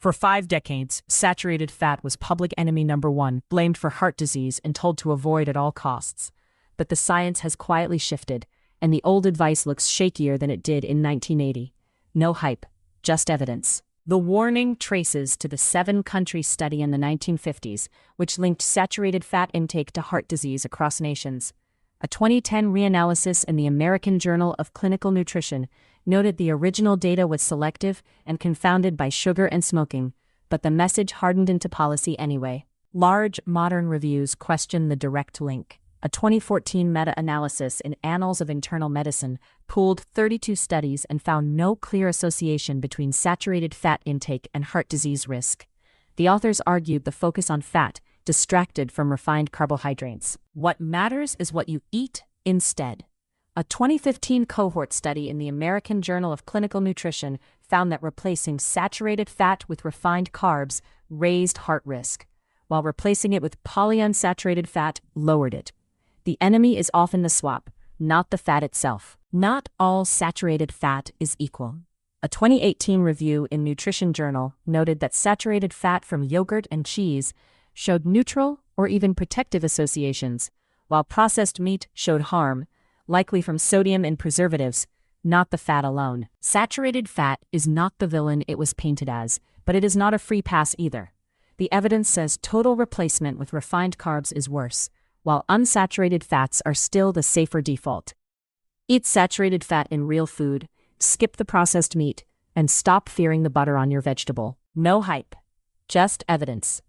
For 5 decades, saturated fat was public enemy number one, blamed for heart disease and told to avoid at all costs. But the science has quietly shifted, and the old advice looks shakier than it did in 1980. No hype, just evidence. The warning traces to the 7-country study in the 1950s, which linked saturated fat intake to heart disease across nations. A 2010 reanalysis in the American Journal of Clinical Nutrition noted the original data was selective and confounded by sugar and smoking, but the message hardened into policy anyway. Large modern reviews question the direct link. A 2014 meta-analysis in Annals of Internal Medicine pooled 32 studies and found no clear association between saturated fat intake and heart disease risk. The authors argued the focus on fat distracted from refined carbohydrates. What matters is what you eat instead. A 2015 cohort study in the American Journal of Clinical Nutrition found that replacing saturated fat with refined carbs raised heart risk, while replacing it with polyunsaturated fat lowered it. The enemy is often the swap, not the fat itself. Not all saturated fat is equal. A 2018 review in Nutrition Journal noted that saturated fat from yogurt and cheese showed neutral or even protective associations, while processed meat showed harm, likely from sodium and preservatives, not the fat alone. Saturated fat is not the villain it was painted as, but it is not a free pass either. The evidence says total replacement with refined carbs is worse, while unsaturated fats are still the safer default. Eat saturated fat in real food, skip the processed meat, and stop fearing the butter on your vegetable. No hype, just evidence.